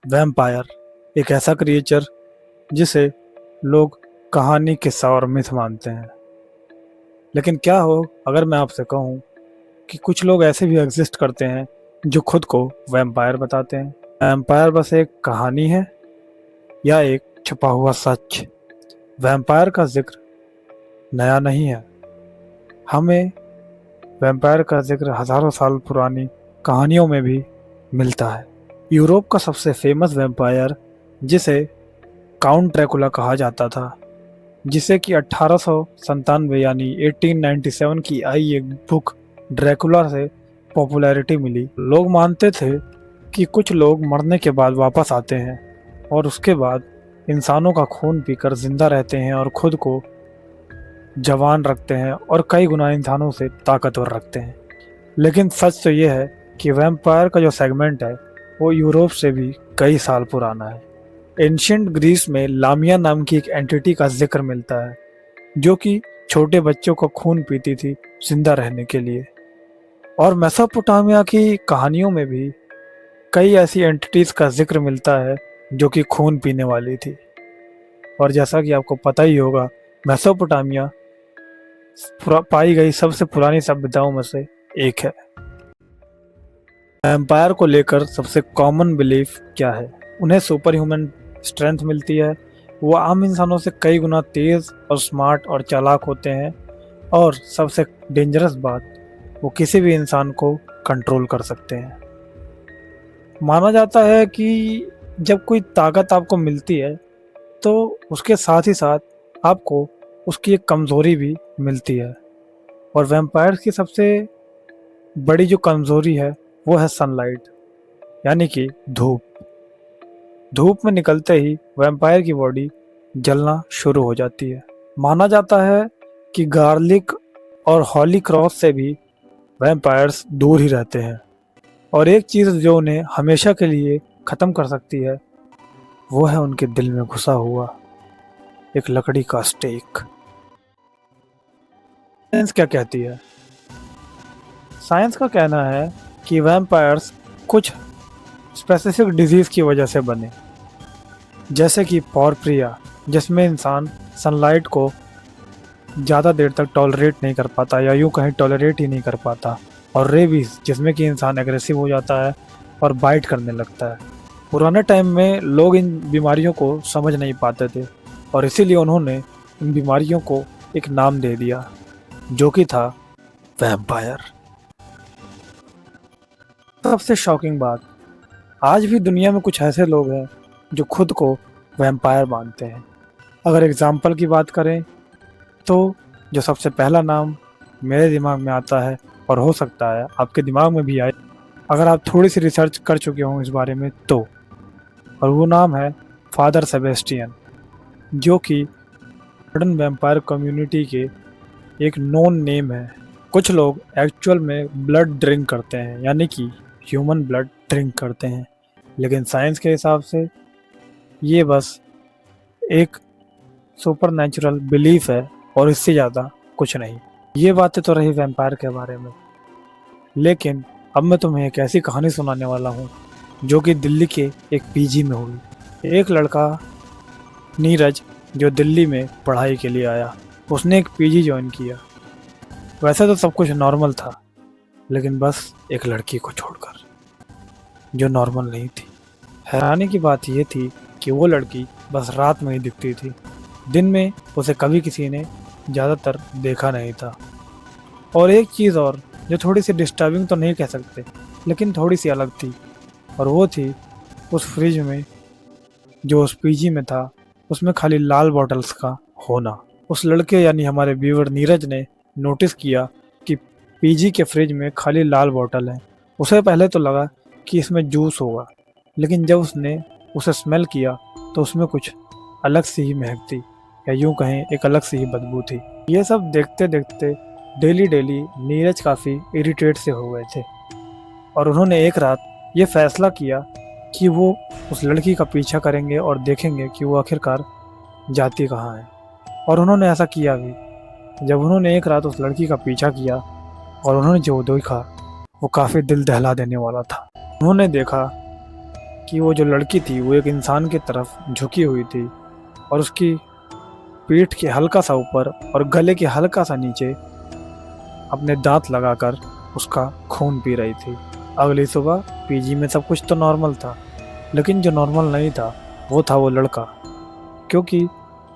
Vampire एक ऐसा creature जिसे लोग कहानी, किस्सा और मिथ मानते हैं। लेकिन क्या हो अगर मैं आपसे कहूँ कि कुछ लोग ऐसे भी एग्जिस्ट करते हैं जो खुद को वैम्पायर बताते हैं। वैम्पायर बस एक कहानी है या एक छुपा हुआ सच? वैम्पायर का जिक्र नया नहीं है। हमें वैम्पायर का जिक्र हजारों साल पुरानी कहानियों में भी मिलता है। यूरोप का सबसे फेमस वैम्पायर, जिसे काउंट ड्रैकुला कहा जाता था, जिसे कि 1897 यानी 1897 की आई एक बुक ड्रैकुला से पॉपुलैरिटी मिली। लोग मानते थे कि कुछ लोग मरने के बाद वापस आते हैं और उसके बाद इंसानों का खून पीकर जिंदा रहते हैं और खुद को जवान रखते हैं और कई गुना इंसानों से ताकतवर रखते हैं। लेकिन सच तो ये है कि वैम्पायर का जो सेगमेंट है वो यूरोप से भी कई साल पुराना है। एंशिएंट ग्रीस में लामिया नाम की एक एंटिटी का जिक्र मिलता है जो कि छोटे बच्चों का खून पीती थी जिंदा रहने के लिए। और मेसोपोटामिया की कहानियों में भी कई ऐसी एंटिटीज का जिक्र मिलता है जो कि खून पीने वाली थी। और जैसा कि आपको पता ही होगा, मेसोपोटामिया पाई गई सबसे पुरानी सभ्यताओं में से एक है। एम्पायर को लेकर सबसे कॉमन बिलीफ क्या है? उन्हें सुपर ह्यूमन स्ट्रेंथ मिलती है। वो आम इंसानों से कई गुना तेज और स्मार्ट और चालाक होते हैं। और सबसे डेंजरस बात, वो किसी भी इंसान को कंट्रोल कर सकते हैं। माना जाता है कि जब कोई ताकत आपको मिलती है तो उसके साथ ही साथ आपको उसकी एक कमज़ोरी भी मिलती है। और वैम्पायर्स की सबसे बड़ी जो कमज़ोरी है वो है सनलाइट, यानी कि धूप। धूप में निकलते ही वैम्पायर की बॉडी जलना शुरू हो जाती है। माना जाता है कि गार्लिक और हॉली क्रॉस से भी वैम्पायर्स दूर ही रहते हैं। और एक चीज़ जो उन्हें हमेशा के लिए ख़त्म कर सकती है वो है उनके दिल में घुसा हुआ एक लकड़ी का स्टेक। साइंस क्या कहती है? साइंस का कहना है कि वैम्पायर्स कुछ स्पेसिफिक डिजीज़ की वजह से बने, जैसे कि पॉर्फ्रिया, जिसमें इंसान सनलाइट को ज़्यादा देर तक टॉलरेट नहीं कर पाता या यूँ कहीं टॉलरेट ही नहीं कर पाता, और रेबीज, जिसमें कि इंसान एग्रेसिव हो जाता है और बाइट करने लगता है। पुराने टाइम में लोग इन बीमारियों को समझ नहीं पाते थे और इसीलिए उन्होंने इन बीमारियों को एक नाम दे दिया जो कि था वैम्पायर। सबसे शॉकिंग बात, आज भी दुनिया में कुछ ऐसे लोग हैं जो खुद को वैम्पायर मानते हैं। अगर एग्जाम्पल की बात करें तो जो सबसे पहला नाम मेरे दिमाग में आता है, और हो सकता है आपके दिमाग में भी आए अगर आप थोड़ी सी रिसर्च कर चुके हों इस बारे में तो, और वो नाम है फादर सेबेस्टियन, जो कि मॉडर्न वैम्पायर कम्युनिटी के एक नोन नेम है। कुछ लोग एक्चुअल में ब्लड ड्रिंक करते हैं, यानी कि ह्यूमन ब्लड ड्रिंक करते हैं, लेकिन साइंस के हिसाब से ये बस एक सुपर नेचुरल बिलीफ है और इससे ज़्यादा कुछ नहीं। ये बातें तो रही वैम्पायर के बारे में, लेकिन अब मैं तुम्हें एक ऐसी कहानी सुनाने वाला हूँ जो कि दिल्ली के एक पीजी में हुई। एक लड़का नीरज जो दिल्ली में पढ़ाई के लिए आया, उसने एक पीजी ज्वाइन किया। वैसे तो सब कुछ नॉर्मल था, लेकिन बस एक लड़की को छोड़कर जो नॉर्मल नहीं थी। हैरानी की बात यह थी कि वो लड़की बस रात में ही दिखती थी, दिन में उसे कभी किसी ने ज़्यादातर देखा नहीं था। और एक चीज़ और जो थोड़ी सी डिस्टर्बिंग तो नहीं कह सकते, लेकिन थोड़ी सी अलग थी, और वो थी उस फ्रिज में जो उस पीजी में था उसमें खाली लाल बॉटल्स का होना। उस लड़के यानी हमारे व्यूअर नीरज ने नोटिस किया कि पीजी के फ्रिज में खाली लाल बॉटल है। उसे पहले तो लगा कि इसमें जूस होगा, लेकिन जब उसने उसे स्मेल किया तो उसमें कुछ अलग सी ही महक थी, या यूँ कहें एक अलग सी ही बदबू थी। ये सब देखते देखते डेली नीरज काफ़ी इरिटेट से हो गए थे, और उन्होंने एक रात ये फैसला किया कि वो उस लड़की का पीछा करेंगे और देखेंगे कि वो आखिरकार जाती कहाँ है। और उन्होंने ऐसा किया भी। जब उन्होंने एक रात उस लड़की का पीछा किया और उन्होंने जो देखा वो काफ़ी दिल दहला देने वाला था। उन्होंने देखा कि वो जो लड़की थी वो एक इंसान की तरफ झुकी हुई थी और उसकी पीठ के हल्का सा ऊपर और गले के हल्का सा नीचे अपने दांत लगाकर उसका खून पी रही थी। अगली सुबह पीजी में सब कुछ तो नॉर्मल था, लेकिन जो नॉर्मल नहीं था वो था वो लड़का। क्योंकि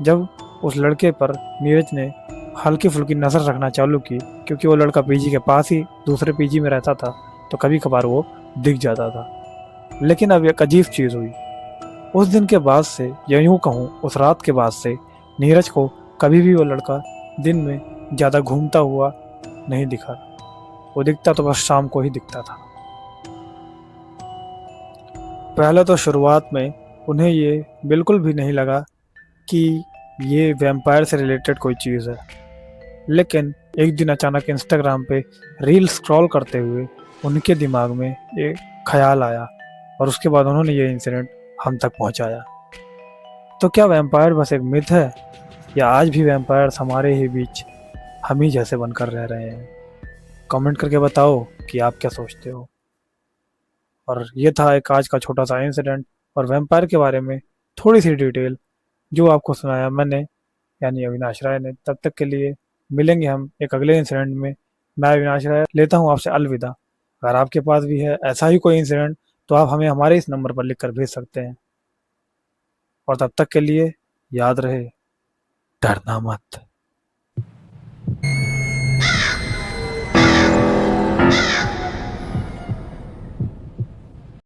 जब उस लड़के पर नीरज ने हल्की फुल्की नज़र रखना चालू की, क्योंकि वो लड़का पीजी के पास ही दूसरे पीजी में रहता था, तो कभी कभार वो दिख जाता था। लेकिन अब एक अजीब चीज़ हुई। उस दिन के बाद से, या यूँ कहूँ उस रात के बाद से, नीरज को कभी भी वो लड़का दिन में ज़्यादा घूमता हुआ नहीं दिखा। वो दिखता तो बस शाम को ही दिखता था। पहले तो शुरुआत में उन्हें ये बिल्कुल भी नहीं लगा कि ये वैम्पायर से रिलेटेड कोई चीज़ है। लेकिन एक दिन अचानक इंस्टाग्राम पे रील स्क्रॉल करते हुए उनके दिमाग में एक ख्याल आया और उसके बाद उन्होंने ये इंसिडेंट हम तक पहुंचाया। तो क्या वैम्पायर बस एक मिथ है, या आज भी वैम्पायर्स हमारे ही बीच हम ही जैसे बनकर रह रहे हैं? कमेंट करके बताओ कि आप क्या सोचते हो। और ये था एक आज का छोटा सा इंसिडेंट और वैम्पायर के बारे में थोड़ी सी डिटेल जो आपको सुनाया मैंने, यानी अविनाश राय ने। तब तक के लिए मिलेंगे हम एक अगले इंसिडेंट में। मैं अविनाश राय लेता हूँ आपसे अलविदा। अगर आपके पास भी है ऐसा ही कोई इंसिडेंट तो आप हमें हमारे इस नंबर पर लिख कर भेज सकते हैं। और तब तक के लिए याद रहे, डरना मत।